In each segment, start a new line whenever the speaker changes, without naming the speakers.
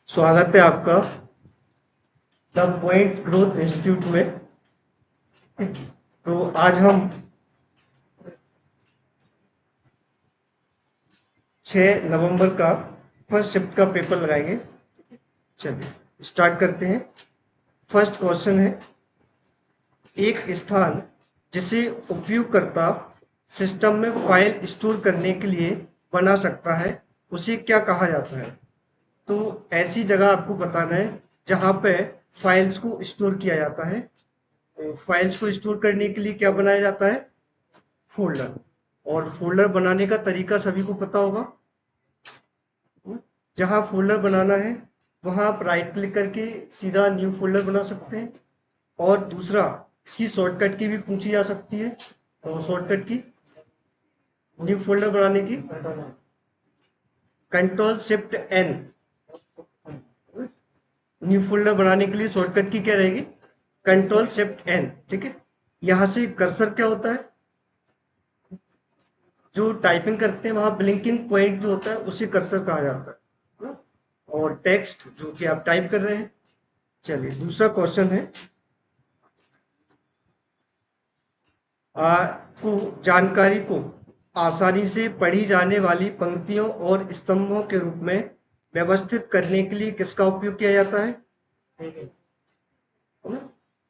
स्वागत है आपका द पॉइंट ग्रोथ इंस्टीट्यूट में। तो आज हम 6 नवंबर का फर्स्ट शिफ्ट का पेपर लगाएंगे। चलिए स्टार्ट करते हैं। फर्स्ट क्वेश्चन है, एक स्थान जिसे उपयोगकर्ता सिस्टम में फाइल स्टोर करने के लिए बना सकता है उसे क्या कहा जाता है? तो ऐसी जगह आपको बताना है जहाँ पे फाइल्स को स्टोर किया जाता है। तो फाइल्स को स्टोर करने के लिए क्या बनाया जाता है? फोल्डर। और फोल्डर बनाने का तरीका सभी को पता होगा। जहां फोल्डर बनाना है वहां आप राइट क्लिक करके सीधा न्यू फोल्डर बना सकते हैं। और दूसरा, इसकी शॉर्टकट की भी पूछी जा सकती है। तो शॉर्टकट की न्यू फोल्डर बनाने की control shift N. New folder बनाने के लिए शॉर्टकट की क्या रहेगी? Control shift N. ठीक है। यहां से कर्सर क्या होता है, जो टाइपिंग करते हैं वहां ब्लिंकिंग पॉइंट जो होता है उसे कर्सर कहा जाता है। और टेक्स्ट जो कि आप टाइप कर रहे हैं। चलिए दूसरा क्वेश्चन है, को जानकारी को आसानी से पढ़ी जाने वाली पंक्तियों और स्तंभों के रूप में व्यवस्थित करने के लिए किसका उपयोग किया जाता है?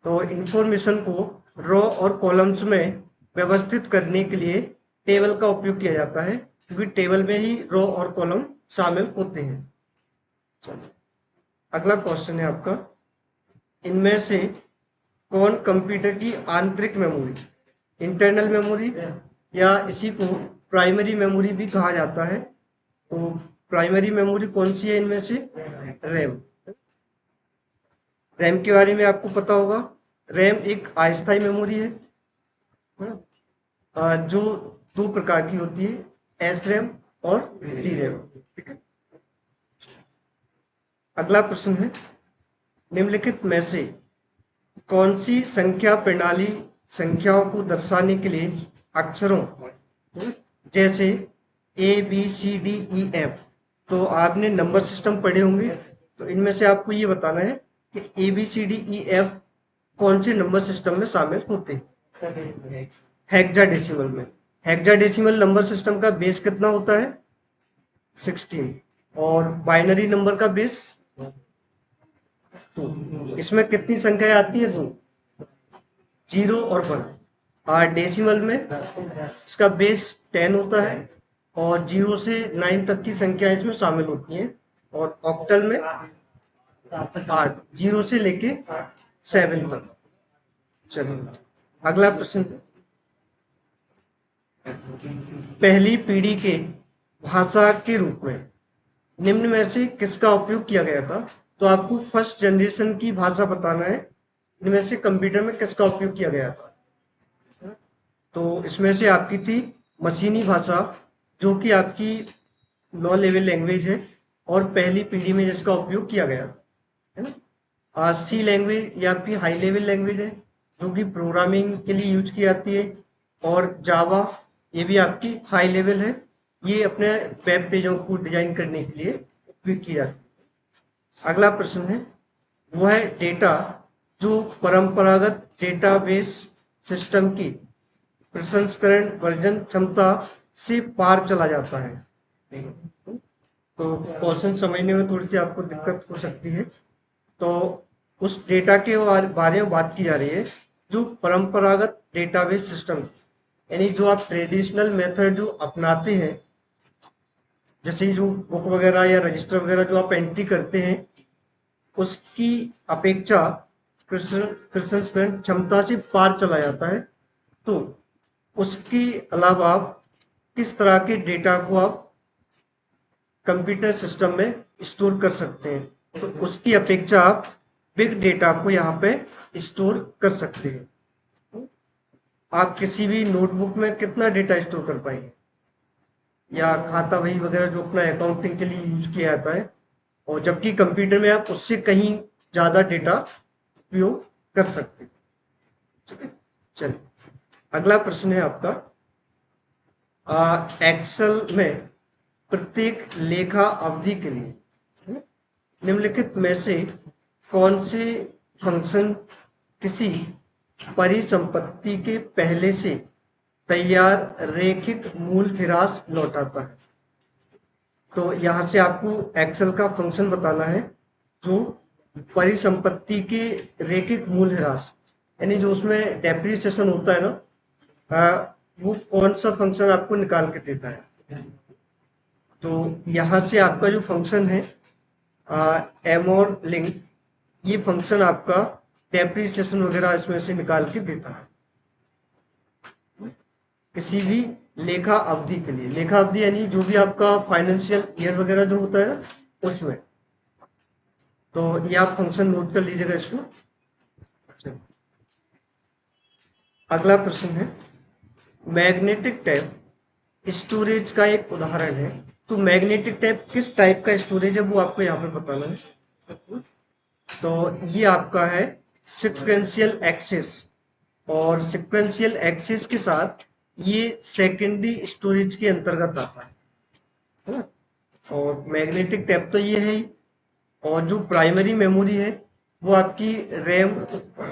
तो इंफॉर्मेशन को रो और कॉलम्स में व्यवस्थित करने के लिए टेबल का उपयोग किया जाता है, क्योंकि टेबल में ही रो और कॉलम शामिल होते हैं। चलिए अगला क्वेश्चन है आपका, इनमें से कौन कंप्यूटर की आंतरिक मेमोरी, इंटरनल मेमोरी, या इसी को प्राइमरी मेमोरी भी कहा जाता है? तो प्राइमरी मेमोरी कौन सी है इनमें से? रैम। रैम के बारे में आपको पता होगा। रैम एक अस्थायी मेमोरी है, जो दो प्रकार की होती है, एस रैम और डी रैम। ठीक है। अगला प्रश्न है, निम्नलिखित में से कौन सी संख्या प्रणाली संख्याओं को दर्शाने के लिए अक्षरों जैसे A B C D E F, तो आपने नंबर सिस्टम पढ़े होंगे, तो इनमें से आपको ये बताना है कि A B C D E F कौन से नंबर सिस्टम में शामिल होते हैं? हेक्साडेसिमल में। हेक्साडेसिमल नंबर सिस्टम का बेस कितना होता है? 16। और बाइनरी नंबर का बेस 2। इसमें कितनी संख्याएं आती है? 2, 0 और 1। और डेसिमल में इसका बेस 10 होता है और 0 से 9 तक की संख्या इसमें शामिल होती हैं। और ऑक्टल में 8, 0 से लेके 7 तक। चलिए अगला प्रश्न, पहली पीढ़ी के भाषा के रूप में निम्न में से किसका उपयोग किया गया था? तो आपको फर्स्ट जनरेशन की भाषा बताना है, इनमें से कंप्यूटर में किसका उपयोग किया गया था? तो इसमें से आपकी थी मशीनी भाषा, जो कि आपकी लो लेवल लैंग्वेज है और पहली पीढ़ी में जिसका उपयोग किया गया है ना। सी लैंग्वेज ये आपकी हाई लेवल लैंग्वेज है, जो कि प्रोग्रामिंग के लिए यूज की जाती है। और जावा ये भी आपकी हाई लेवल है, ये अपने वेब पेजों को डिजाइन करने के लिए उपयोग की जाती है। अगला प्रश्न है, वो है डेटा जो परंपरागत डेटाबेस सिस्टम की प्रसंस्करण वर्जन क्षमता से पार चला जाता है। तो क्वेश्चन समझने में थोड़ी सी आपको दिक्कत हो सकती है। तो उस डेटा के बारे में बात की जा रही है जो परंपरागत डेटाबेस सिस्टम, यानी जो आप ट्रेडिशनल मेथड जो अपनाते हैं, जैसे जो बुक वगैरह या रजिस्टर वगैरह जो आप एंट्री करते हैं, उसकी अपेक्षा प्रसंस्करण क्षमता से पार चला जाता है। तो उसके अलावा आप किस तरह के डेटा को आप कंप्यूटर सिस्टम में स्टोर कर सकते हैं, तो उसकी अपेक्षा आप बिग डेटा को यहाँ पे स्टोर कर सकते हैं। आप किसी भी नोटबुक में कितना डेटा स्टोर कर पाएंगे, या खाता बही वगैरह जो अपना अकाउंटिंग के लिए यूज किया जाता है, और जबकि कंप्यूटर में आप उससे कहीं ज्यादा डेटा उपयोग कर सकते हैं। ठीक है। चलिए अगला प्रश्न है आपका, एक्सेल में प्रत्येक लेखा अवधि के लिए निम्नलिखित में से कौन से फंक्शन किसी परिसंपत्ति के पहले से तैयार रैखिक मूलह्रास लौटाता है? तो यहाँ से आपको एक्सेल का फंक्शन बताना है जो परिसंपत्ति के रैखिक मूलह्रास, यानी जो उसमें डेप्रिसिएशन होता है ना, वो कौन सा फंक्शन आपको निकाल के देता है। तो यहाँ से आपका जो फंक्शन है एम और लिंक, ये फंक्शन आपका डेप्रिसिएशन वगैरह इसमें से निकाल के देता है किसी भी लेखा अवधि के लिए। लेखा अवधि यानी जो भी आपका फाइनेंशियल ईयर वगैरह जो होता है ना उसमें। तो ये आप फंक्शन नोट कर लीजिएगा इसको। अगला प्रश्न है, मैग्नेटिक टैप स्टोरेज का एक उदाहरण है। तो मैग्नेटिक टैप किस टाइप का स्टोरेज है वो आपको यहाँ पे बताना है। तो ये आपका है सिक्वेंशियल एक्सेस, और सिक्वेंशियल एक्सेस के साथ ये सेकेंडरी स्टोरेज के अंतर्गत आता है ना। और मैग्नेटिक टैप तो ये है ही, और जो प्राइमरी मेमोरी है वो आपकी रैम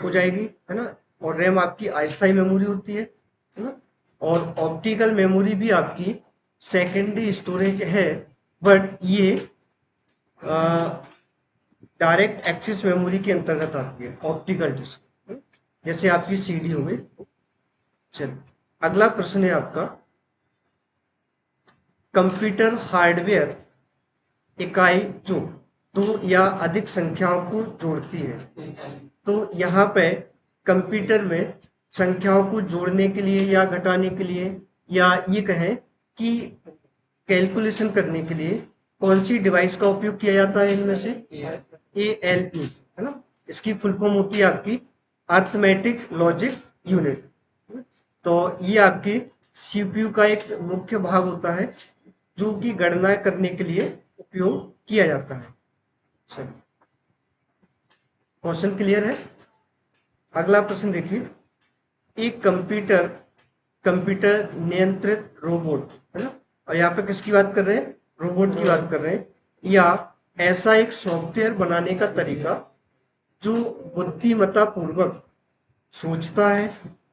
हो जाएगी, है ना। और रैम आपकी अस्थायी मेमोरी होती है ना। और ऑप्टिकल मेमोरी भी आपकी सेकेंडरी स्टोरेज है, बट ये डायरेक्ट एक्सेस मेमोरी के अंतर्गत आती है, ऑप्टिकल डिस्क, जैसे आपकी सीडी हो गई। चलिए अगला प्रश्न है आपका, कंप्यूटर हार्डवेयर इकाई जो दो या अधिक संख्याओं को जोड़ती है। तो यहाँ पे कंप्यूटर में संख्याओं को जोड़ने के लिए या घटाने के लिए, या ये कहें कि कैलकुलेशन करने के लिए कौन सी डिवाइस का उपयोग किया जाता है इनमें से? ALU, है ना। इसकी फुल फॉर्म होती है आपकी अर्थमेटिक लॉजिक यूनिट। तो ये आपके सीपीयू का एक मुख्य भाग होता है जो कि गणना करने के लिए उपयोग किया जाता है। चलिए क्वेश्चन क्लियर है। अगला प्रश्न देखिए, एक कंप्यूटर कंप्यूटर नियंत्रित रोबोट, है ना। और यहाँ पे किसकी बात कर रहे हैं? रोबोट की बात कर रहे हैं। या ऐसा एक सॉफ्टवेयर बनाने का तरीका जो बुद्धिमत्ता पूर्वक सोचता है,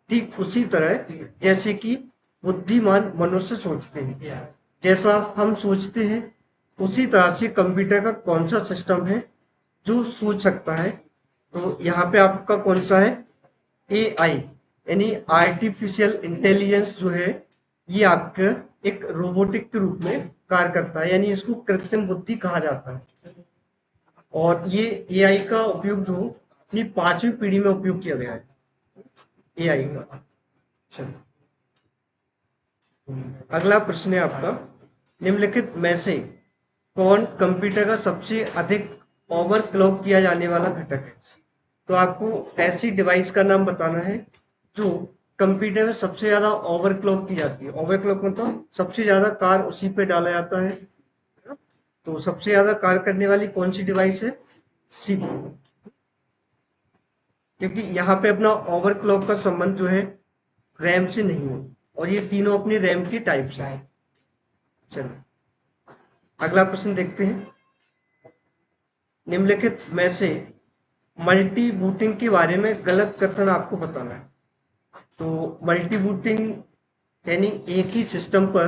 ठीक उसी तरह जैसे कि बुद्धिमान मनुष्य सोचते हैं। जैसा हम सोचते हैं उसी तरह से कंप्यूटर का कौन सा सिस्टम है जो सोच सकता है? तो यहाँ पे आपका कौन सा है? AI, यानी आर्टिफिशियल इंटेलिजेंस जो है, ये आपका एक रोबोटिक के रूप में कार्य करता है, यानी इसको कृत्रिम बुद्धि कहा जाता है। और ये AI का उपयोग जो अपनी 5वीं पीढ़ी में उपयोग किया गया है AI का। चलो अगला प्रश्न है आपका, निम्नलिखित में से कौन कंप्यूटर का सबसे अधिक ओवरक्लॉक किया जाने वाला घटक है? तो आपको ऐसी डिवाइस का नाम बताना है जो कंप्यूटर में सबसे ज्यादा ओवरक्लॉक की जाती है। ओवरक्लॉक मतलब सबसे ज्यादा कार्य उसी पे डाला जाता है। तो सबसे ज्यादा कार्य करने वाली कौन सी डिवाइस है? सीपीयू। क्योंकि यहाँ पे अपना ओवरक्लॉक का संबंध जो है रैम से नहीं है, और ये तीनों अपनी रैम की टाइप्स हैं। चलो अगला प्रश्न देखते हैं, निम्नलिखित में से मल्टी बूटिंग के बारे में गलत कथन आपको बताना है। तो मल्टी बूटिंग यानी एक ही सिस्टम पर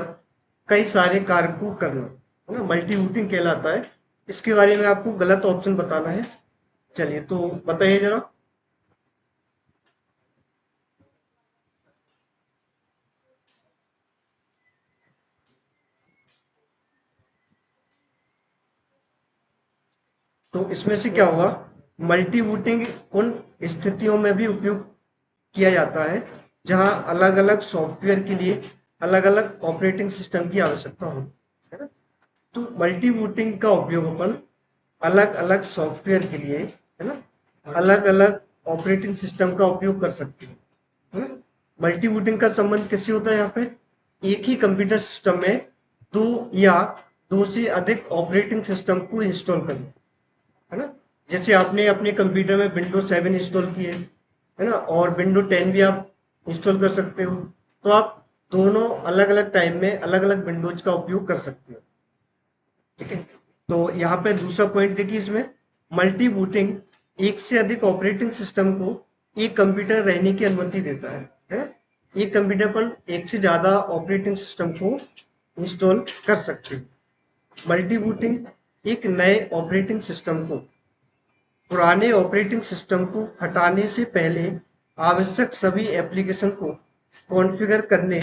कई सारे कार्य को करना, है ना, मल्टी बूटिंग कहलाता है। इसके बारे में आपको गलत ऑप्शन बताना है। चलिए तो बताइए जरा। तो इसमें से क्या होगा? मल्टी बूटिंग उन स्थितियों में भी उपयोग किया जाता है जहां अलग अलग सॉफ्टवेयर के लिए अलग अलग ऑपरेटिंग सिस्टम की आवश्यकता हो, है ना। तो मल्टी बूटिंग का उपयोग अपन अलग अलग सॉफ्टवेयर के लिए, है ना, अलग अलग ऑपरेटिंग सिस्टम का उपयोग कर सकते हैं। मल्टी बूटिंग का संबंध किससे होता है? यहाँ पे एक ही कंप्यूटर सिस्टम में दो या दो से अधिक ऑपरेटिंग सिस्टम को इंस्टॉल करना, है ना। जैसे आपने अपने कंप्यूटर में विंडोज 7 इंस्टॉल किए, है ना, और विंडो 10 भी आप इंस्टॉल कर सकते हो। तो आप दोनों अलग अलग टाइम में अलग अलग विंडोज का उपयोग कर सकते हो, ठीक है। तो यहाँ पे दूसरा पॉइंट देखिए, इसमें मल्टी बूटिंग एक से अधिक ऑपरेटिंग सिस्टम को एक कंप्यूटर रहने की अनुमति देता है। एक कंप्यूटर पर एक से ज्यादा ऑपरेटिंग सिस्टम को इंस्टॉल कर सकते हैं। मल्टी बूटिंग एक नए ऑपरेटिंग सिस्टम को पुराने ऑपरेटिंग सिस्टम को हटाने से पहले आवश्यक सभी एप्लीकेशन को कॉन्फ़िगर करने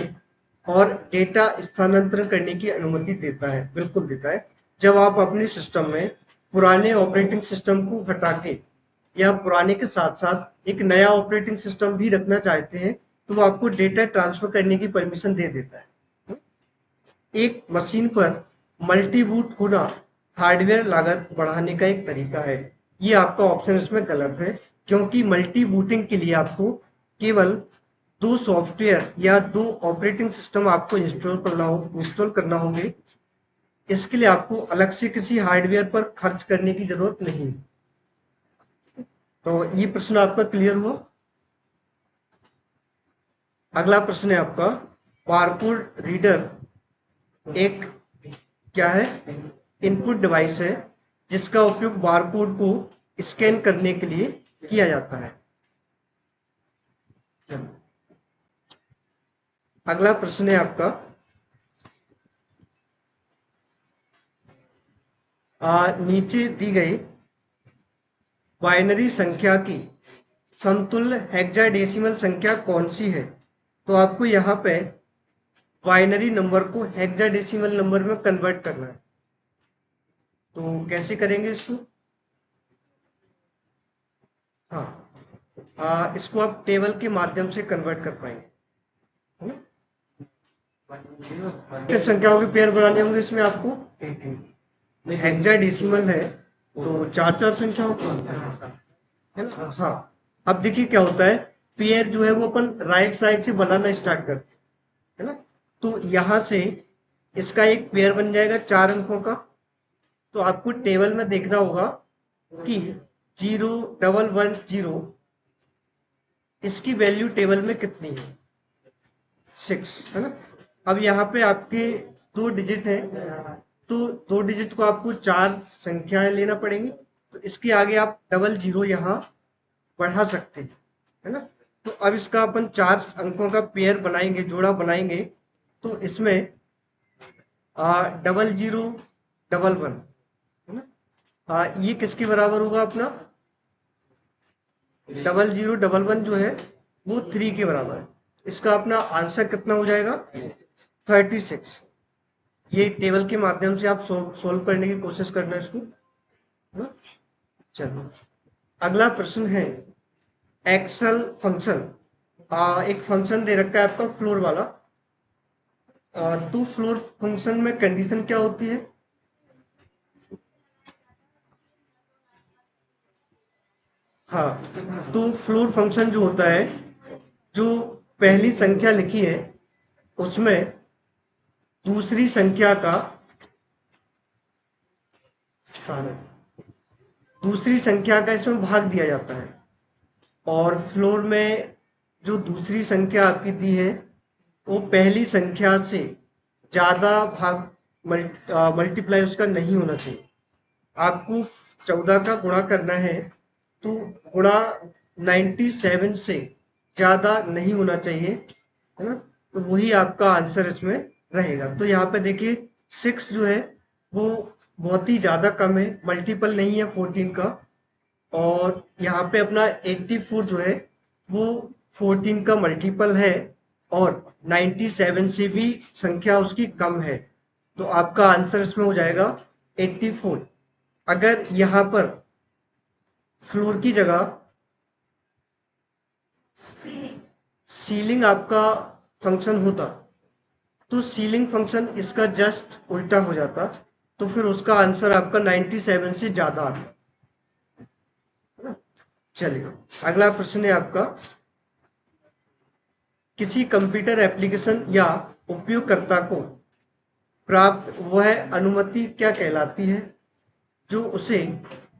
और डेटा स्थानांतरण करने की अनुमति देता है, बिल्कुल देता है। जब आप अपने सिस्टम में पुराने ऑपरेटिंग सिस्टम को हटा के या पुराने के साथ-साथ एक नया ऑपरेटिंग सिस्टम भी रखना चाहते हैं, तो वो आपको डेटा ट्रांसफ़र करने की परमिशन दे देता है। एक मशीन पर मल्टी बूट होना हार्डवेयर लागत बढ़ाने का एक तरीका है। ये आपका ऑप्शन इसमें गलत है, क्योंकि मल्टी बूटिंग के लिए आपको केवल 2 सॉफ्टवेयर या 2 ऑपरेटिंग सिस्टम आपको इंस्टॉल करना होंगे। इसके लिए आपको अलग से किसी हार्डवेयर पर खर्च करने की ज़रूरत नहीं। तो ये प्रश्न आपका क्लियर हुआ? अगला प्रश्न है आपका, बारकोड रीडर एक क्या है? इनपुट डिवाइस है जिसका उपयोग बारकोड को स्कैन करने के लिए किया जाता है। अगला प्रश्न है आपका, नीचे दी गई बाइनरी संख्या की समतुल्य हेक्साडेसिमल संख्या कौन सी है? तो आपको यहाँ पे बाइनरी नंबर को हेक्साडेसिमल नंबर में कन्वर्ट करना है। तो कैसे करेंगे इसको? हाँ, इसको आप टेबल के माध्यम से कन्वर्ट कर पाएंगे, है ना? कितने संख्याओं के पेयर बनाने होंगे इसमें आपको? हेक्साडेसिमल है तो चार चार संख्याओं का, है ना? हाँ, अब देखिए क्या होता है, पेयर जो है वो अपन राइट साइड से बनाना स्टार्ट करते हैं, है ना? तो यहाँ से इसका एक पेयर बन जाएगा 4 अंकों का। तो आपको टेबल में देखना होगा कि 0110 इसकी वैल्यू टेबल में कितनी है? 6, है ना? अब यहाँ पे आपके 2 डिजिट है, तो 2 डिजिट को आपको 4 संख्याएं लेना पड़ेंगी। तो इसके आगे आप 00 यहाँ बढ़ा सकते हैं, है ना? तो अब इसका अपन 4 अंकों का पेयर बनाएंगे, जोड़ा बनाएंगे। तो इसमें 0011, है ना? ये किसके बराबर होगा अपना? 0011 जो है वो 3 के बराबर है। इसका अपना आंसर कितना हो जाएगा? 36। ये टेबल के माध्यम से आप सोल्व करने की कोशिश करना इसको, है ना? चलो, अगला प्रश्न है एक्सेल फंक्शन। एक फंक्शन दे रखा है आपका फ्लोर वाला। तो फ्लोर फंक्शन में कंडीशन क्या होती है? हाँ, तो फ्लोर फंक्शन जो होता है, जो पहली संख्या लिखी है उसमें दूसरी संख्या का दूसरी संख्या का इसमें भाग दिया जाता है। और फ्लोर में जो दूसरी संख्या आपकी दी है वो पहली संख्या से ज़्यादा भाग मल्टीप्लाई उसका नहीं होना चाहिए। आपको 14 का गुणा करना है तो गुणा 97 से ज़्यादा नहीं होना चाहिए, है ना? तो वही आपका आंसर इसमें रहेगा। तो यहाँ पे देखिए 6 जो है वो बहुत ही ज़्यादा कम है, मल्टीपल नहीं है 14 का। और यहाँ पे अपना 84 जो है वो 14 का मल्टीपल है और 97 से भी संख्या उसकी कम है। तो आपका आंसर इसमें हो जाएगा 84। अगर यहाँ पर फ्लोर की जगह सीलिंग आपका फंक्शन होता तो सीलिंग फंक्शन इसका जस्ट उल्टा हो जाता, तो फिर उसका आंसर आपका 97 से ज्यादा आता, है ना? चलिए, अगला प्रश्न है आपका, किसी कंप्यूटर एप्लीकेशन या उपयोगकर्ता को प्राप्त वह अनुमति क्या कहलाती है जो उसे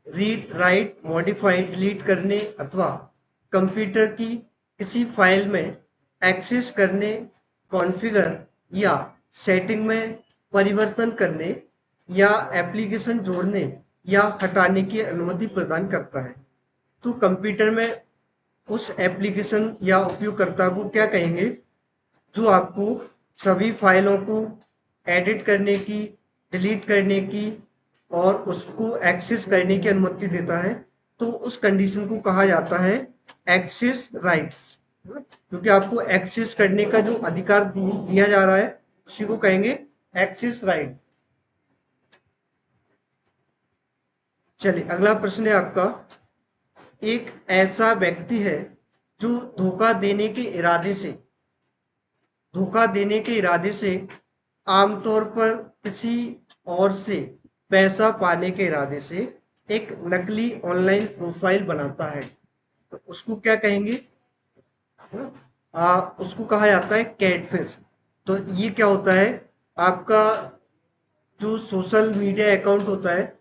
रीड राइट मॉडिफाई डिलीट करने अथवा कंप्यूटर की किसी फाइल में एक्सेस करने, कॉन्फ़िगर या सेटिंग में परिवर्तन करने या एप्लीकेशन जोड़ने या हटाने की अनुमति प्रदान करता है। तो कंप्यूटर में उस एप्लीकेशन या उपयोगकर्ता को क्या कहेंगे, जो आपको सभी फाइलों को एडिट करने की, डिलीट करने की और उसको एक्सेस करने की अनुमति देता है। तो उस कंडीशन को कहा जाता है एक्सेस राइट्स, क्योंकि आपको एक्सेस करने का जो अधिकार दिया जा रहा है उसी को कहेंगे एक्सेस राइट। चलिए अगला प्रश्न है आपका, एक ऐसा व्यक्ति है जो धोखा देने के इरादे से आमतौर पर किसी और से पैसा पाने के इरादे से एक नकली ऑनलाइन प्रोफाइल बनाता है। तो उसको क्या कहेंगे, उसको कहा जाता है कैटफिश। तो ये क्या होता है, आपका जो सोशल मीडिया अकाउंट होता है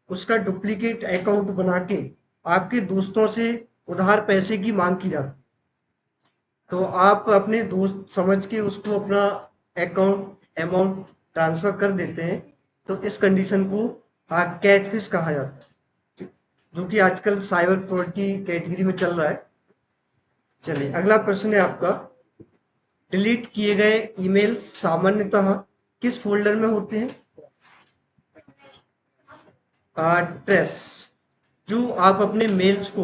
उसका डुप्लीकेट अकाउंट बना के आपके दोस्तों से उधार पैसे की मांग की जाती है। तो आप अपने दोस्त समझ के उसको अपना अकाउंट अमाउंट ट्रांसफर कर देते हैं। तो इस कंडीशन को कैटफिश कहा जाता है, जो कि आजकल साइबर फ्रॉड की कैटेगरी में चल रहा है। चलिए अगला प्रश्न है आपका, डिलीट किए गए ईमेल सामान्यतः किस फोल्डर में होते हैं। ट्रेस। जो आप अपने मेल्स को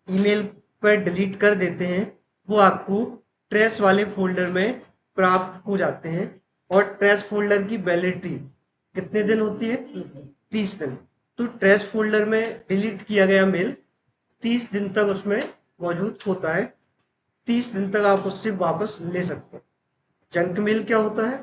ईमेल पर डिलीट कर देते हैं वो आपको ट्रेस वाले फोल्डर में प्राप्त हो जाते हैं। और ट्रेस फोल्डर की वैलिडिटी कितने दिन होती है, 30 दिन। तो ट्रेस फोल्डर में डिलीट किया गया मेल 30 दिन तक उसमें मौजूद होता है। 30 दिन तक आप उससे वापस ले सकते हैं। जंक मेल क्या होता है,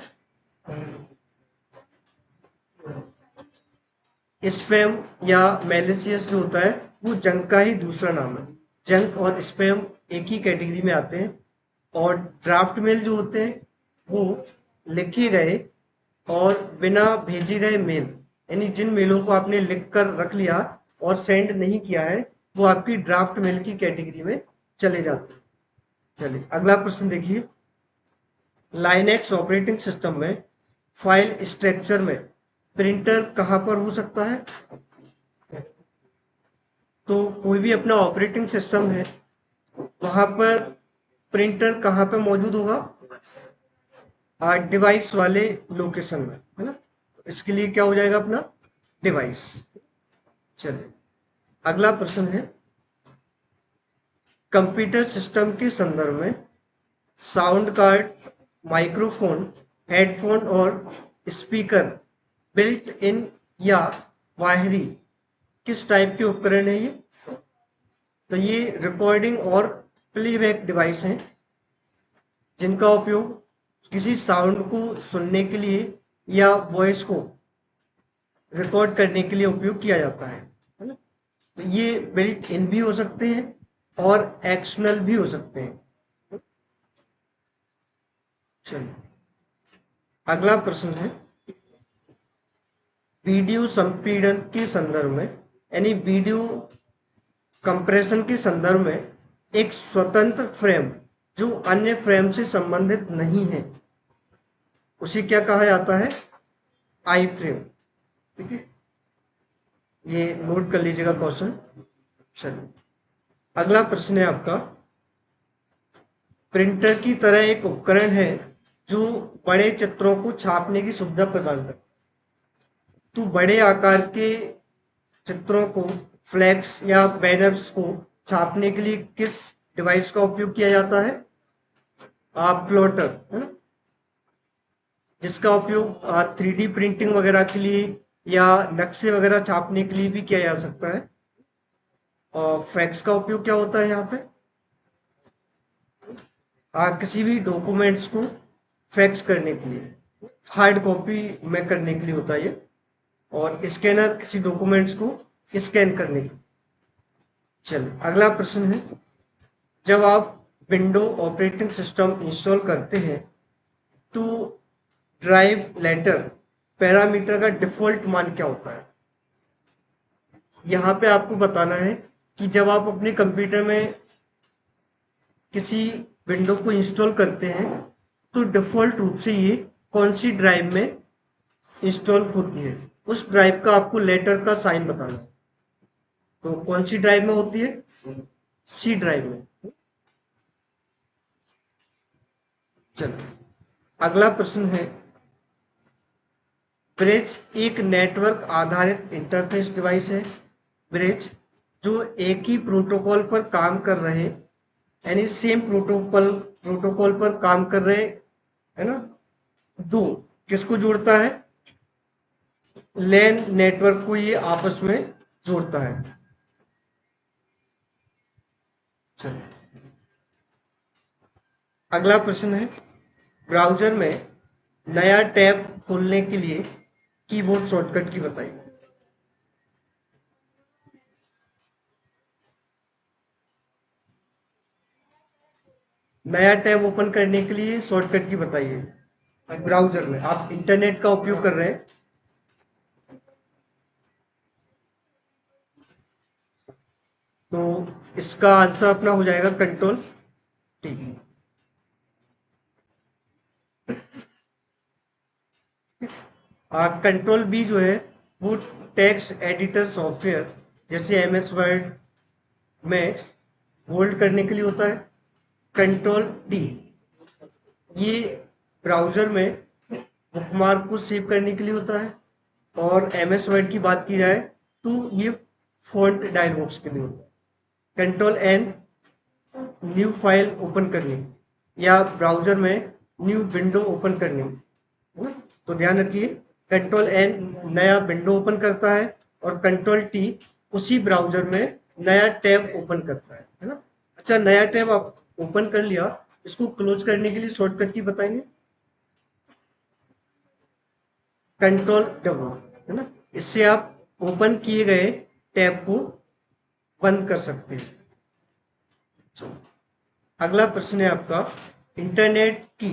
स्पैम या मैलिशियस जो होता है वो जंक का ही दूसरा नाम है। जंक और स्पैम एक ही कैटेगरी में आते हैं। और ड्राफ्ट मेल जो होते हैं वो लिखे गए और बिना भेजे गए मेल, यानी जिन मेलों को आपने लिख कर रख लिया और सेंड नहीं किया है वो आपकी ड्राफ्ट मेल की कैटेगरी में चले जाते हैं। चलिए अगला प्रश्न देखिए, लाइनेक्स ऑपरेटिंग सिस्टम में फाइल स्ट्रक्चर में प्रिंटर कहाँ पर हो सकता है। तो कोई भी अपना ऑपरेटिंग सिस्टम है वहां पर प्रिंटर कहाँ पे मौजूद होगा, डिवाइस वाले लोकेशन में, है ना। तो इसके लिए क्या हो जाएगा अपना डिवाइस। चलिए अगला प्रश्न है, कंप्यूटर सिस्टम के संदर्भ में साउंड कार्ड, माइक्रोफोन, हेडफोन और स्पीकर बिल्ट इन या बाहरी किस टाइप के उपकरण है ये। तो ये रिकॉर्डिंग और प्लेबैक डिवाइस हैं जिनका उपयोग किसी साउंड को सुनने के लिए या वॉइस को रिकॉर्ड करने के लिए उपयोग किया जाता है ना। तो ये बिल्ट इन भी हो सकते हैं और एक्सटर्नल भी हो सकते हैं। चलिए अगला प्रश्न है, वीडियो संपीड़न के संदर्भ में यानी वीडियो कंप्रेशन के संदर्भ में एक स्वतंत्र फ्रेम जो अन्य फ्रेम से संबंधित नहीं है उसे क्या कहा जाता है, आई फ्रेम। ठीक है, ये नोट कर लीजिएगा क्वेश्चन। चलिए अगला प्रश्न है आपका, प्रिंटर की तरह एक उपकरण है जो बड़े चित्रों को छापने की सुविधा प्रदान करता है। तो बड़े आकार के चित्रों को, फ्लैक्स या बैनर्स को छापने के लिए किस डिवाइस का उपयोग किया जाता है, प्लॉटर, है ना, जिसका उपयोग 3D प्रिंटिंग वगैरह के लिए या नक्शे वगैरह छापने के लिए भी किया जा सकता है। और फैक्स का उपयोग क्या होता है यहाँ पे, किसी भी डॉक्यूमेंट्स को फैक्स करने के लिए, हार्ड कॉपी में करने के लिए होता है ये। और स्कैनर किसी डॉक्यूमेंट्स को स्कैन करने के लिए। चलिए अगला प्रश्न है, जब आप विंडो ऑपरेटिंग सिस्टम इंस्टॉल करते हैं तो ड्राइव लेटर पैरामीटर का डिफॉल्ट मान क्या होता है। यहाँ पे आपको बताना है कि जब आप अपने कंप्यूटर में किसी विंडो को इंस्टॉल करते हैं तो डिफॉल्ट रूप से ये कौन सी ड्राइव में इंस्टॉल होती है। उस ड्राइव का आपको लेटर का साइन बताना है। तो कौन सी ड्राइव में होती है? सी ड्राइव में। चलिए, अगला प्रश्न है, ब्रिज एक नेटवर्क आधारित इंटरफेस डिवाइस है। ब्रिज जो एक ही प्रोटोकॉल पर काम कर रहे, यानी सेम प्रोटोकॉल प्रोटोकॉल पर काम कर रहे, है ना, दो किसको जोड़ता है? लैन नेटवर्क को ये आपस में जोड़ता है। चलिए, अगला प्रश्न है, ब्राउजर में नया टैब खोलने के लिए कीबोर्ड शॉर्टकट की बताइए। नया टैब ओपन करने के लिए शॉर्टकट की बताइए। ब्राउजर में आप इंटरनेट का उपयोग कर रहे हैं, तो इसका आंसर अपना हो जाएगा कंट्रोल टी। कंट्रोल बी जो है वो टेक्स्ट एडिटर सॉफ्टवेयर जैसे एमएस वर्ड में होल्ड करने के लिए होता है। कंट्रोल टी ये ब्राउजर में बुकमार्क को सेव करने के लिए होता है। और एमएस वर्ड की बात की जाए तो ये फॉन्ट डायलॉग्स के लिए होता है। Control N new file open करने या ब्राउजर में न्यू विंडो ओपन करने, है ना? तो ध्यान रखिए, कंट्रोल एन नया विंडो ओपन करता है और कंट्रोल टी उसी ब्राउजर में नया टैब ओपन करता है ना? अच्छा, नया टैब आप ओपन कर लिया, इसको क्लोज करने के लिए शॉर्टकट की बताएंगे। कंट्रोल डब्ल्यू, है ना? इससे आप ओपन किए गए टैब को बंद कर सकते हैं। चलो, अगला प्रश्न है आपका, इंटरनेट की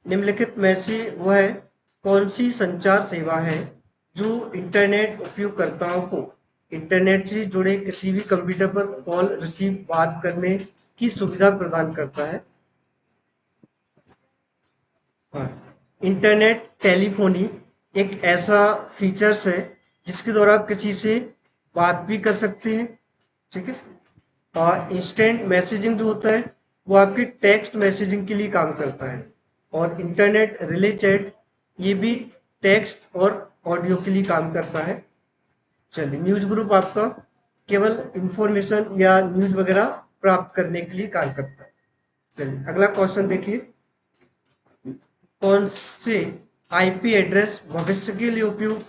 निम्नलिखित में से वह कौन सी संचार सेवा है जो इंटरनेट उपयोगकर्ताओं को इंटरनेट से जुड़े किसी भी कंप्यूटर पर कॉल रिसीव बात करने की सुविधा प्रदान करता है? हाँ, इंटरनेट टेलीफोनी एक ऐसा फीचर्स है जिसके द्वारा आप किसी से बात भी कर सकते हैं, ठीक है। और इंस्टेंट मैसेजिंग जो होता है वो आपकी टेक्स्ट मैसेजिंग के लिए काम करता है। और इंटरनेट रिले चैट ये भी टेक्स्ट और ऑडियो के लिए काम करता है। चलिए, न्यूज़ ग्रुप आपका केवल इंफॉर्मेशन या न्यूज़ वगैरह प्राप्त करने के लिए काम करता है। चलिए, अगला क्वेश्चन देखिए, कौन से आईपी एड्रेस भविष्य के लिए उपयोग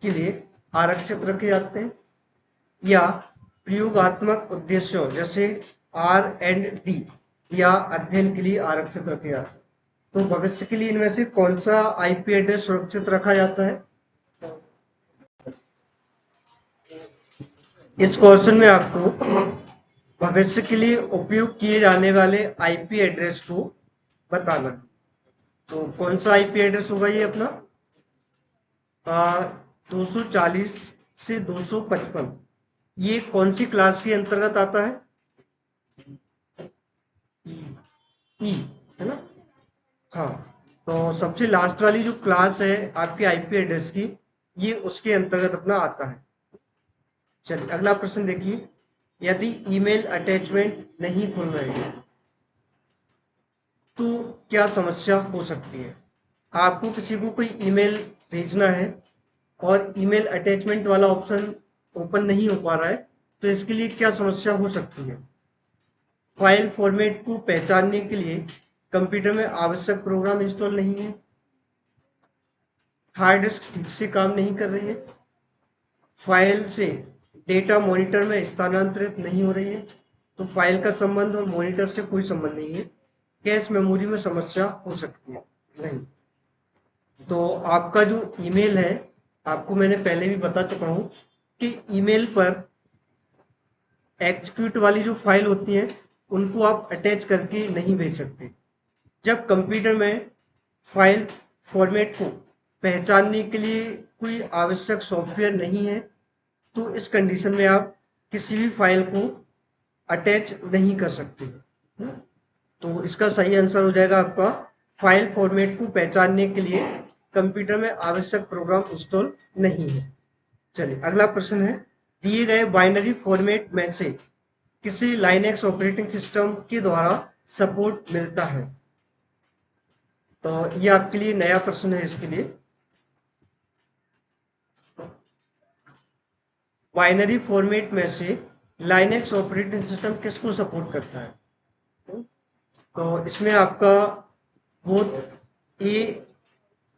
के लिए आरक्षित रखे जाते हैं या प्रयोगात्मक उद्देश्यों जैसे आर एंड डी या अध्ययन के लिए आरक्षित रखे जाते हैं? तो भविष्य के लिए इनमें से कौन सा आईपी एड्रेस सुरक्षित रखा जाता है? इस क्वेश्चन में आपको भविष्य के लिए उपयोग किए जाने वाले आईपी एड्रेस को बताना है। तो कौन सा आईपी एड्रेस होगा ये अपना? 240 से 255, ये कौन सी क्लास के अंतर्गत आता है? ई, है ना? हाँ, तो सबसे लास्ट वाली जो क्लास है आपकी आईपी एड्रेस की, ये उसके अंतर्गत अपना आता है। चलिए, अगला प्रश्न देखिए, यदि ईमेल अटैचमेंट नहीं खुल रहे हैं तो क्या समस्या हो सकती है? आपको किसी को कोई ईमेल भेजना है और ईमेल अटैचमेंट वाला ऑप्शन ओपन नहीं हो पा रहा है, तो इसके लिए क्या समस्या हो सकती है? फाइल फॉर्मेट को पहचानने के लिए कंप्यूटर में आवश्यक प्रोग्राम इंस्टॉल नहीं है, हार्ड डिस्क ठीक से काम नहीं कर रही है, फाइल से डेटा मॉनिटर में स्थानांतरित नहीं हो रही है, तो फाइल का संबंध और मॉनिटर से कोई संबंध नहीं है, कैश मेमोरी में समस्या हो सकती है, नहीं। तो आपका जो ईमेल है, आपको मैंने पहले भी बता चुका हूं कि ईमेल पर एग्जीक्यूट वाली जो फाइल होती है उनको आप अटैच करके नहीं भेज सकते। जब कंप्यूटर में फाइल फॉर्मेट को पहचानने के लिए कोई आवश्यक सॉफ्टवेयर नहीं है, तो इस कंडीशन में आप किसी भी फाइल को अटैच नहीं कर सकते। तो इसका सही आंसर हो जाएगा आपका, फाइल फॉर्मेट को पहचानने के लिए कंप्यूटर में आवश्यक प्रोग्राम इंस्टॉल नहीं है। चलिए अगला प्रश्न है, दिए गए बाइनरी फॉर्मेट में से किसी लाइनक्स ऑपरेटिंग सिस्टम के द्वारा सपोर्ट मिलता है? तो ये आपके लिए नया प्रश्न है। इसके लिए बाइनरी फॉर्मेट में से लाइनक्स ऑपरेटिंग सिस्टम किसको सपोर्ट करता है? तो इसमें आपका बोथ ए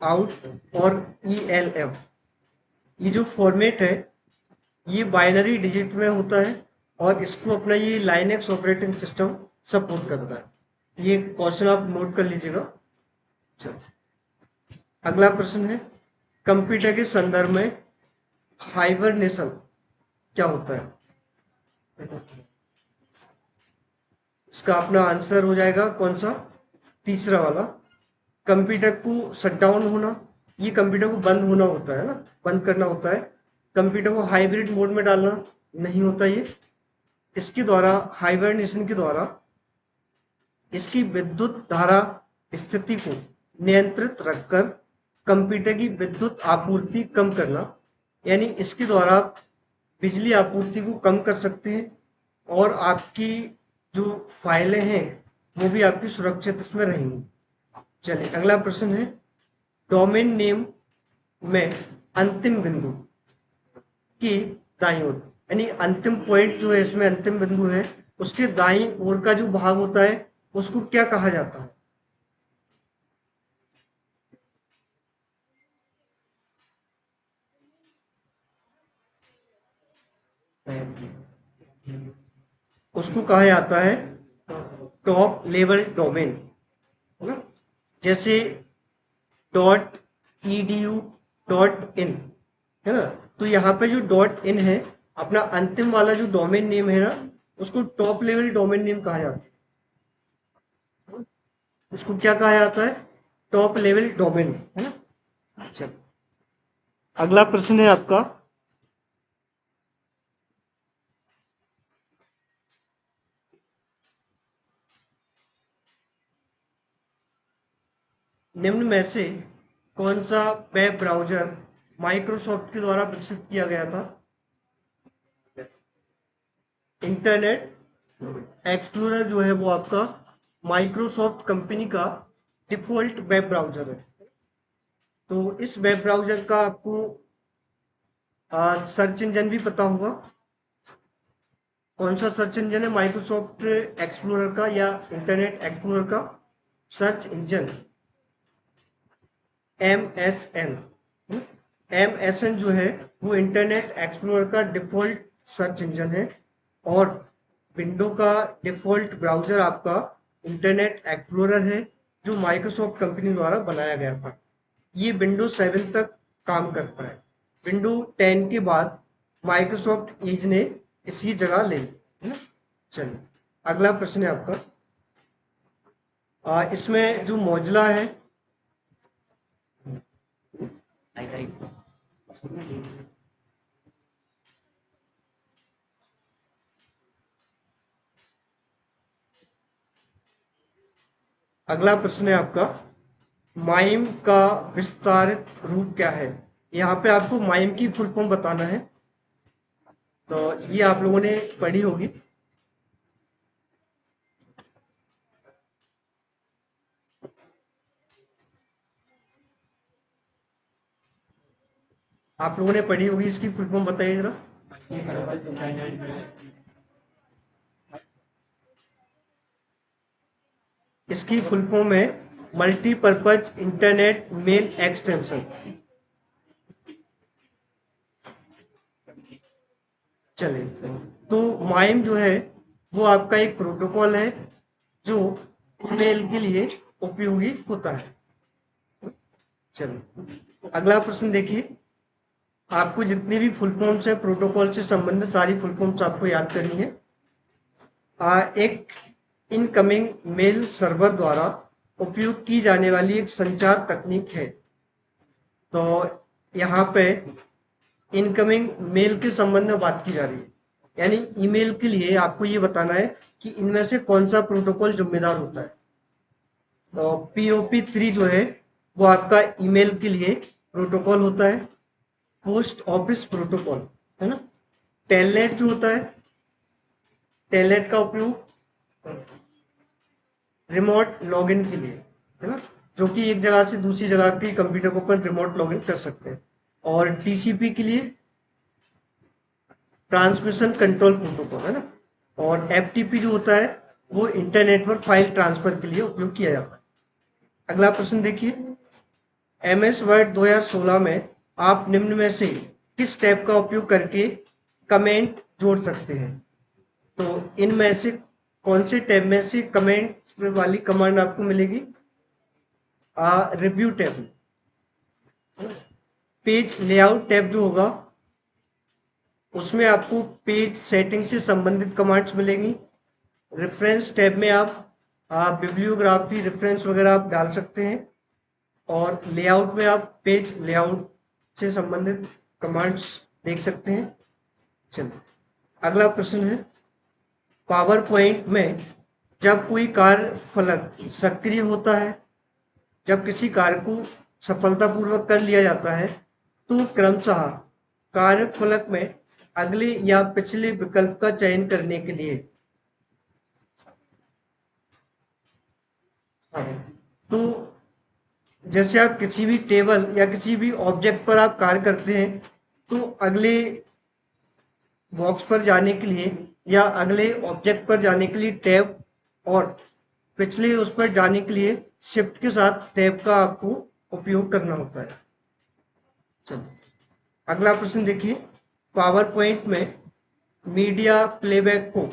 आउट और ई एल एफ, ये जो फॉर्मेट है ये बाइनरी डिजिट में होता है और इसको अपना ये लाइनक्स ऑपरेटिंग सिस्टम सपोर्ट करता है। ये क्वेश्चन आप नोट कर लीजिएगा। चलो अगला प्रश्न है, कंप्यूटर के संदर्भ में हाइबरनेशन क्या होता है? इसका अपना आंसर हो जाएगा कौन सा? तीसरा वाला, कंप्यूटर को शट डाउन होना। ये कंप्यूटर को बंद होना होता है ना, बंद करना होता है। कंप्यूटर को हाइब्रिड मोड में डालना नहीं होता ये। इसके द्वारा, हाइबरनेशन के द्वारा इसकी विद्युत धारा स्थिति को नियंत्रित रखकर कंप्यूटर की विद्युत आपूर्ति कम करना, यानी इसके द्वारा आप बिजली आपूर्ति को कम कर सकते हैं और आपकी जो फाइलें हैं वो भी आपकी सुरक्षित इसमें रहेंगी। चलिए अगला प्रश्न है, डोमेन नेम में अंतिम बिंदु की दाईं ओर, यानी अंतिम पॉइंट जो है इसमें अंतिम बिंदु है, उसके दाईं ओर का जो भाग होता है उसको क्या कहा जाता है? उसको कहा जाता है टॉप लेवल डोमेन, है ना? जैसे डॉट edu डॉट इन, है ना? तो यहाँ पे जो डॉट इन है, अपना अंतिम वाला जो डोमेन नेम है ना, उसको टॉप लेवल डोमेन नेम कहा जाता है। उसको क्या कहा जाता है? टॉप लेवल डोमेन, है ना? चलो अगला प्रश्न है आपका, निम्न में से कौन सा वेब ब्राउजर माइक्रोसॉफ्ट के द्वारा विकसित किया गया था? इंटरनेट एक्सप्लोरर जो है वो आपका माइक्रोसॉफ्ट कंपनी का डिफॉल्ट वेब ब्राउजर है। तो इस वेब ब्राउजर का आपको सर्च इंजन भी पता होगा। कौन सा सर्च इंजन है माइक्रोसॉफ्ट एक्सप्लोरर का या इंटरनेट एक्सप्लोरर का? Search engine MSN। MSN जो है वो इंटरनेट एक्सप्लोरर का डिफॉल्ट सर्च इंजन है और विंडो का डिफॉल्ट ब्राउजर आपका इंटरनेट एक्सप्लोरर है, जो माइक्रोसॉफ्ट कंपनी द्वारा बनाया गया था। ये विंडो 7 तक काम करता है। विंडो 10 के बाद माइक्रोसॉफ्ट एज ने इसकी जगह ले ली, है ना? चलिए अगला प्रश्न है आपका, इसमें जो मौजला है, अगला प्रश्न है आपका, माइम का विस्तारित रूप क्या है? यहाँ पे आपको माइम की फुल फॉर्म बताना है। तो ये आप लोगों ने पढ़ी होगी। आप लोगों ने पढ़ी होगी, इसकी फुल फॉर्म बताइए जरा। इसकी फुल फॉर्म है मल्टीपर्पज इंटरनेट मेल एक्सटेंशन। चलिए, तो माइम जो है वो आपका एक प्रोटोकॉल है जो ईमेल के लिए उपयोगी होता है। चलिए अगला प्रश्न देखिए, आपको जितनी भी फुल फॉर्म्स है प्रोटोकॉल से संबंधित सारी फुल फॉर्म्स आपको याद करनी है। एक इनकमिंग मेल सर्वर द्वारा उपयोग की जाने वाली एक संचार तकनीक है। तो यहाँ पे इनकमिंग मेल के संबंध में बात की जा रही है, यानी ईमेल के लिए आपको ये बताना है कि इनमें से कौन सा प्रोटोकॉल जिम्मेदार होता है। तो POP3 जो है वो आपका ईमेल के लिए प्रोटोकॉल होता है, पोस्ट ऑफिस प्रोटोकॉल, है ना। टेलनेट जो होता है, टेलनेट का उपयोग रिमोट लॉगिन के लिए, है ना, जो कि एक जगह से दूसरी जगह के कंप्यूटर के ऊपर रिमोट लॉगिन कर सकते हैं। और टीसीपी के लिए ट्रांसमिशन कंट्रोल प्रोटोकॉल, है ना। और एफटीपी जो होता है वो इंटरनेट पर फाइल ट्रांसफर के लिए उपयोग किया जाता है। अगला प्रश्न देखिए, एमएस वर्ड 2016 में आप निम्न में से किस टैब का उपयोग करके कमेंट जोड़ सकते हैं? तो इनमें से कौन से टैब में से कमेंट वाली कमांड आपको मिलेगी? Review tab. Page layout tab जो होगा उसमें आपको पेज सेटिंग से संबंधित कमांड्स मिलेंगी। रेफरेंस टैब में आप बिब्लियोग्राफी रेफरेंस वगैरह आप डाल सकते हैं। और लेआउट में आप पेज लेआउट से संबंधित कमांड्स देख सकते हैं। चलिए, अगला प्रश्न है, पावर पॉइंट में जब कोई कार्य फलक सक्रिय होता है, जब किसी कार्य को सफलतापूर्वक कर लिया जाता है, तो क्रमशः कार्य फलक में अगले या पिछले विकल्प का चयन करने के लिए, तो जैसे आप किसी भी टेबल या किसी भी ऑब्जेक्ट पर आप कार्य करते हैं, तो अगले बॉक्स पर जाने के लिए या अगले ऑब्जेक्ट पर जाने के लिए टैब, और पिछले उस पर जाने के लिए शिफ्ट के साथ टैब का आपको उपयोग करना होता है। चलिए, अगला प्रश्न देखिए, पावर पॉइंट में मीडिया प्लेबैक को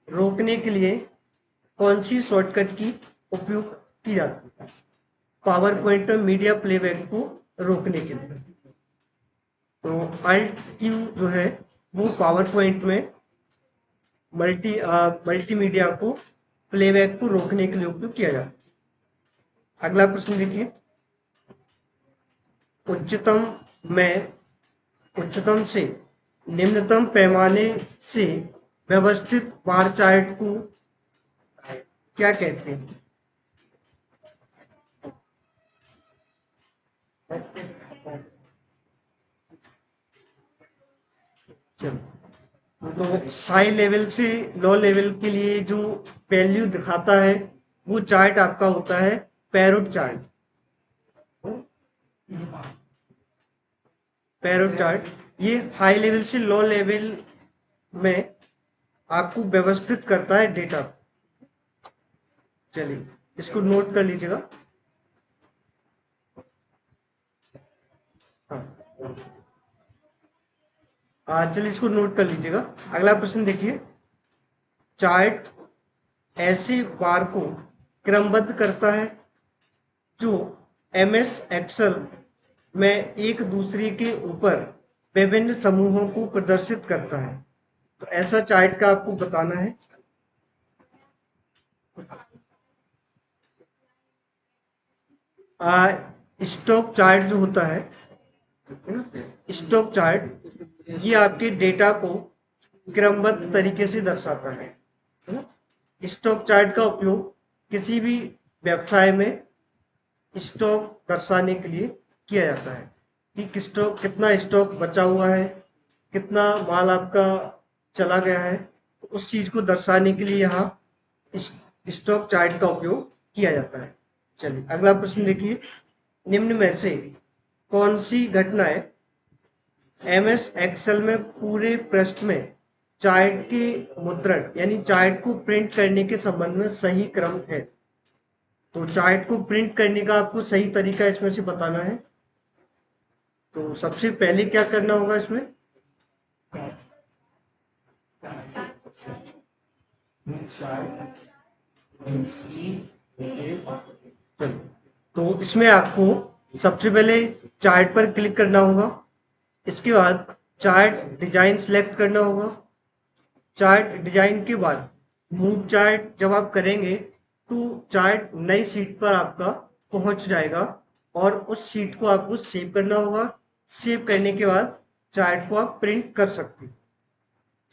रोकने के लिए कौन सी शॉर्टकट की उपयोग की जाती है? पावर पॉइंट में मीडिया प्लेबैक को रोकने के लिए तो अल्ट क्यू जो है वो पावर पॉइंट में मल्टीमीडिया को प्लेबैक को रोकने के लिए उपयोग किया जाता है। अगला प्रश्न देखिए, उच्चतम में उच्चतम से निम्नतम पैमाने से व्यवस्थित बार चार्ट को क्या कहते हैं? चलो, तो हाई लेवल से लो लेवल के लिए जो वैल्यू दिखाता है वो चार्ट आपका होता है पैरोट चार्ट। पैरोट चार्ट ये हाई लेवल से लो लेवल में आपको व्यवस्थित करता है डेटा। चलिए, इसको नोट कर लीजिएगा। हाँ, चलिए इसको नोट कर लीजिएगा। अगला प्रश्न देखिए, चार्ट ऐसे बार को क्रमबद्ध करता है जो एमएस एक्सेल में एक दूसरे के ऊपर विभिन्न समूहों को प्रदर्शित करता है। तो ऐसा चार्ट का आपको बताना है। स्टॉक चार्ट जो होता है, स्टॉक चार्ट ये आपके डेटा को क्रमबद्ध तरीके से दर्शाता है ना? स्टॉक चार्ट का उपयोग किसी भी व्यवसाय में स्टॉक दर्शाने के लिए किया जाता है कि किस स्टॉक कितना स्टॉक बचा हुआ है, कितना माल आपका चला गया है, तो उस चीज को दर्शाने के लिए यहाँ स्टॉक चार्ट का उपयोग किया जाता है। चलिए, अगला प्रश्न देखिए, निम्न में से कौन सी घटनाएं एमएस एक्सेल में पूरे पृष्ठ में चार्ट के मुद्रण यानी चार्ट को प्रिंट करने के संबंध में सही क्रम है? तो चार्ट को प्रिंट करने का आपको सही तरीका इसमें से बताना है। तो सबसे पहले क्या करना होगा इसमें, तो इसमें आपको सबसे पहले चार्ट पर क्लिक करना होगा। इसके बाद चार्ट डिजाइन सिलेक्ट करना होगा। चार्ट डिजाइन के बाद मूव चार्ट जब आप करेंगे तो चार्ट नई शीट पर आपका पहुंच जाएगा और उस शीट को आपको सेव करना होगा। सेव करने के बाद चार्ट को आप प्रिंट कर सकते हैं।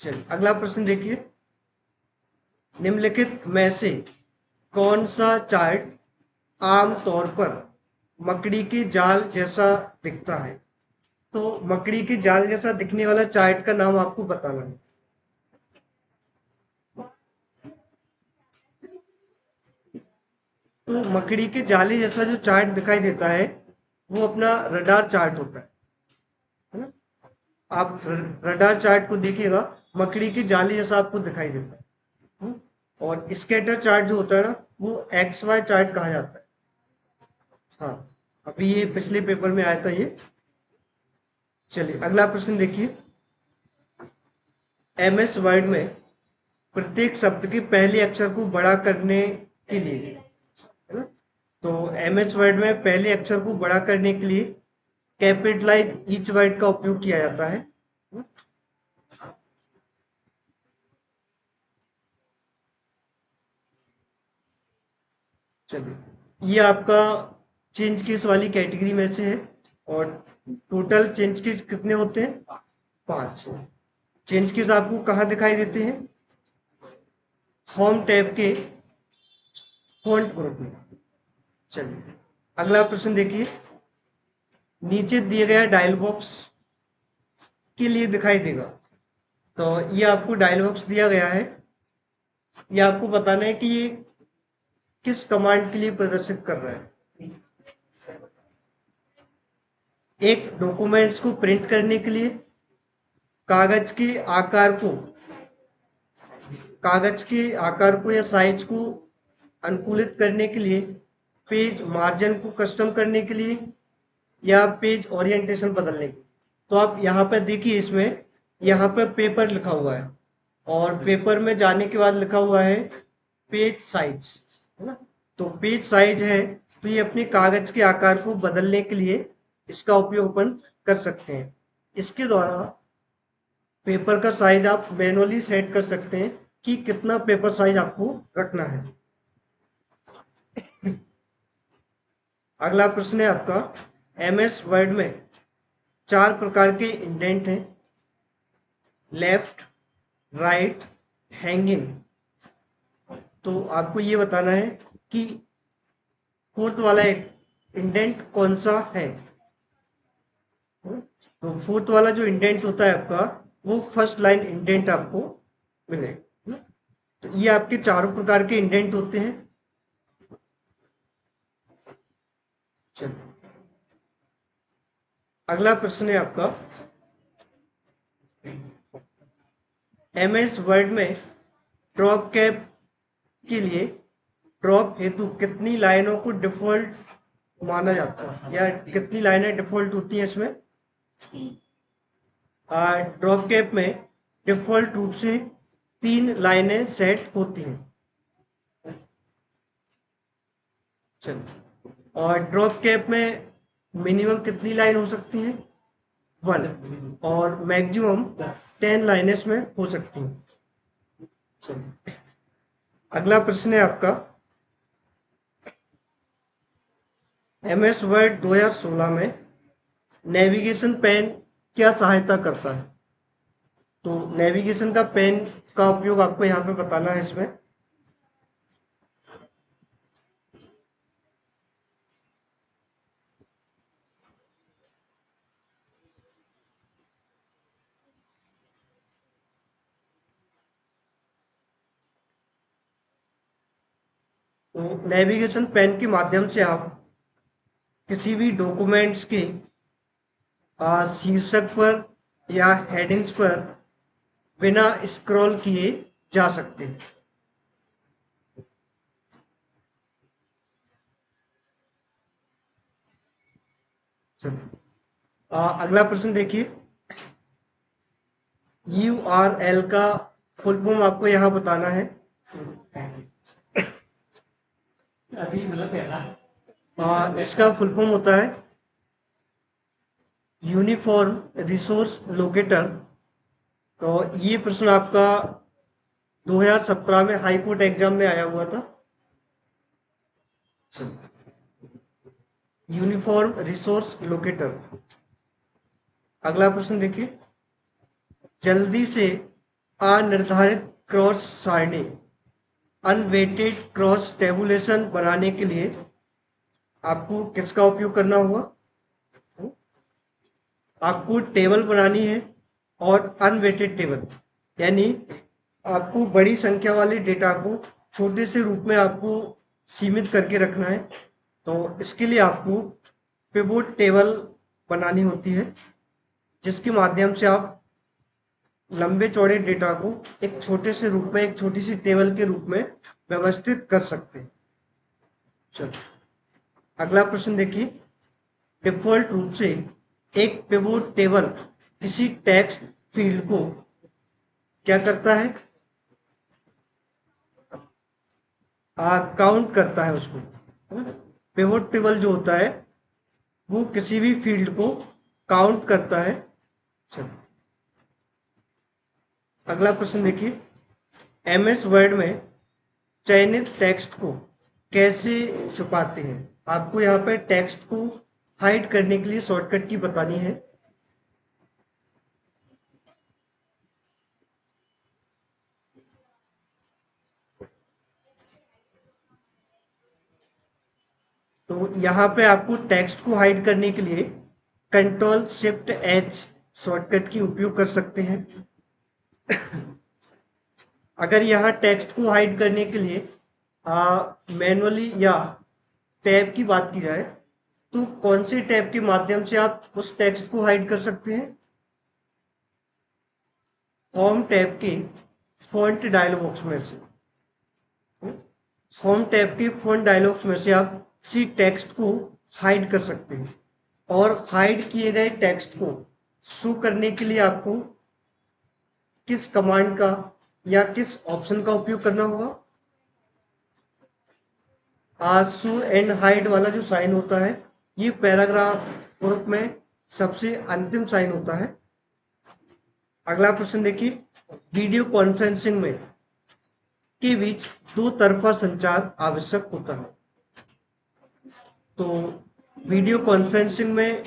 चलिए, अगला प्रश्न देखिए, निम्नलिखित में से कौन सा चार्ट आमतौर पर मकड़ी के जाल जैसा दिखता है। तो मकड़ी के जाल जैसा दिखने वाला चार्ट का नाम आपको बताना है। तो मकड़ी के जाले जैसा जो चार्ट दिखाई देता है वो अपना रडार चार्ट होता है ना? आप रडार चार्ट को देखिएगा, मकड़ी के जाले जैसा आपको दिखाई देता है। हम्म? और स्कैटर चार्ट जो होता है ना, वो एक्स वाई चार्ट कहा जाता है। हाँ, अभी ये पिछले पेपर में आया था ये। चलिए अगला प्रश्न देखिए। एमएस वर्ड में प्रत्येक शब्द के पहले अक्षर को बड़ा करने के लिए, है ना? तो एमएस वर्ड में पहले अक्षर को बड़ा करने के लिए कैपिटलाइज ईच वर्ड का उपयोग किया जाता है। चलिए, ये आपका चेंज केस वाली कैटेगरी में से है। और टोटल चेंज केस कितने होते हैं? 5। चेंज केस आपको कहाँ दिखाई देते हैं? होम टैब के फॉन्ट ग्रुप में। चलिए अगला प्रश्न देखिए। नीचे दिए गया डायल बॉक्स के लिए दिखाई देगा। तो ये आपको डायल बॉक्स दिया गया है, ये आपको बताना है कि ये किस कमांड के लिए प्रदर्शित कर रहा है। एक डॉक्यूमेंट्स को प्रिंट करने के लिए, कागज के आकार को कागज के आकार को या साइज को अनुकूलित करने के लिए, पेज मार्जिन को कस्टम करने के लिए, या पेज ओरिएंटेशन बदलने के लिए। तो आप यहाँ पर देखिए, इसमें यहाँ पर पेपर लिखा हुआ है और पेपर में जाने के बाद लिखा हुआ है पेज साइज, है ना? तो पेज साइज है, तो ये अपने कागज के आकार को बदलने के लिए इसका उपयोग अपन कर सकते हैं। इसके द्वारा पेपर का साइज आप मैनुअली सेट कर सकते हैं कि कितना पेपर साइज आपको रखना है। अगला प्रश्न है आपका, एमएस वर्ड में 4 प्रकार के इंडेंट हैं। Left, right, hanging. तो आपको ये बताना है कि फोर्थ वाला इंडेंट कौन सा है। तो फोर्थ वाला जो इंडेंट होता है आपका, वो फर्स्ट लाइन इंडेंट आपको मिलेगा। तो ये आपके चारों प्रकार के इंडेंट होते हैं। चलिए अगला प्रश्न है आपका, एमएस वर्ड में ड्रॉप कैप के लिए ड्रॉप हेतु कितनी लाइनों को डिफॉल्ट माना जाता है, या कितनी लाइनें डिफॉल्ट होती हैं इसमें? ड्रॉप कैप में डिफॉल्ट रूप से 3 लाइनें सेट होती हैं। चलिए, और ड्रॉप कैप में मिनिमम कितनी लाइन हो सकती है? 1। और मैक्सिमम 10 लाइनें इसमें हो सकती हैं। चलिए अगला प्रश्न है आपका, एमएस वर्ड 2016 में नेविगेशन पेन क्या सहायता करता है? तो नेविगेशन का पेन का उपयोग आपको यहाँ पे बताना है इसमें। तो नेविगेशन पेन के माध्यम से आप किसी भी डॉक्यूमेंट्स के शीर्षक पर या हेडिंग्स पर बिना स्क्रॉल किए जा सकते हैं। चलिए अगला प्रश्न देखिए। URL का फुल फॉर्म आपको यहाँ बताना है। अभी मतलब पहला इसका फुल फॉर्म होता है यूनिफॉर्म रिसोर्स लोकेटर। तो ये प्रश्न आपका 2017 में हाई कोर्ट एग्जाम में आया हुआ था। Uniform resource locator. अगला प्रश्न देखिए, जल्दी से अनिर्धारित क्रॉस सारणी अनवेटेड क्रॉस टेबुलेशन बनाने के लिए आपको किसका उपयोग करना होगा? आपको टेबल बनानी है और अनवेटेड टेबल, यानी आपको बड़ी संख्या वाले डेटा को छोटे से रूप में आपको सीमित करके रखना है। तो इसके लिए आपको पिवोट टेबल बनानी होती है, जिसके माध्यम से आप लंबे चौड़े डेटा को एक छोटे से रूप में, एक छोटी सी टेबल के रूप में व्यवस्थित कर सकते हैं। चलो अगला प्रश्न देखिए। डिफ़ॉल्ट रूप से एक पिवोट टेबल किसी टेक्स्ट फील्ड को क्या करता है? काउंट करता है उसको। पिवोट टेबल जो होता है वो किसी भी फील्ड को काउंट करता है। चलो अगला प्रश्न देखिए। एमएस वर्ड में चयनित टेक्स्ट को कैसे छुपाते हैं? आपको यहाँ पे टेक्स्ट को हाइड करने के लिए शॉर्टकट की बतानी है। तो यहाँ पे आपको टेक्स्ट को हाइड करने के लिए कंट्रोल शिफ्ट एच शॉर्टकट की उपयोग कर सकते हैं। अगर यहाँ टेक्स्ट को हाइड करने के लिए मैनुअली या टैब की बात की जाए, तो कौन से टैब के माध्यम से आप उस टेक्स्ट को हाइड कर सकते हैं? होम टैब के फॉन्ट डायलॉग बॉक्स में से। होम टैब के फॉन्ट डायलॉग्स में से आप किसी टेक्स्ट को हाइड कर सकते हैं, और हाइड किए गए टेक्स्ट को शो करने के लिए आपको किस कमांड का या किस ऑप्शन का उपयोग करना होगा? शो एंड हाइड वाला जो साइन होता है, ये पैराग्राफ ग्रुप में सबसे अंतिम साइन होता है। अगला प्रश्न देखिए। वीडियो कॉन्फ्रेंसिंग में के बीच दो तरफा संचार आवश्यक होता है। तो वीडियो कॉन्फ्रेंसिंग में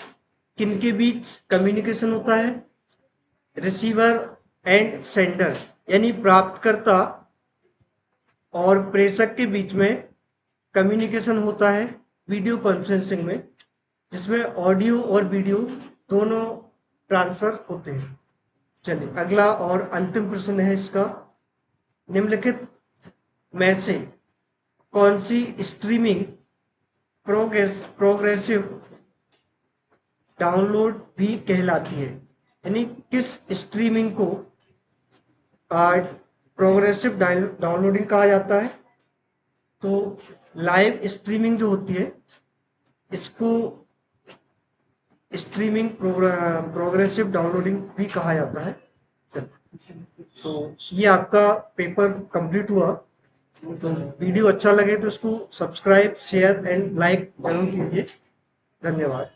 किनके बीच कम्युनिकेशन होता है? रिसीवर एंड सेंडर, यानी प्राप्तकर्ता और प्रेषक के बीच में कम्युनिकेशन होता है वीडियो कॉन्फ्रेंसिंग में, जिसमें ऑडियो और वीडियो दोनों ट्रांसफर होते हैं। चलिए अगला और अंतिम प्रश्न है इसका। निम्नलिखित में से कौन सी स्ट्रीमिंग प्रोग्रेसिव डाउनलोड भी कहलाती है? यानी किस स्ट्रीमिंग को प्रोग्रेसिव डाउनलोडिंग कहा जाता है? तो लाइव स्ट्रीमिंग जो होती है, इसको स्ट्रीमिंग प्रोग्रेसिव डाउनलोडिंग भी कहा जाता है। तो ये आपका पेपर कंप्लीट हुआ। तो वीडियो अच्छा लगे तो इसको सब्सक्राइब, शेयर एंड लाइक जरूर कीजिए। धन्यवाद।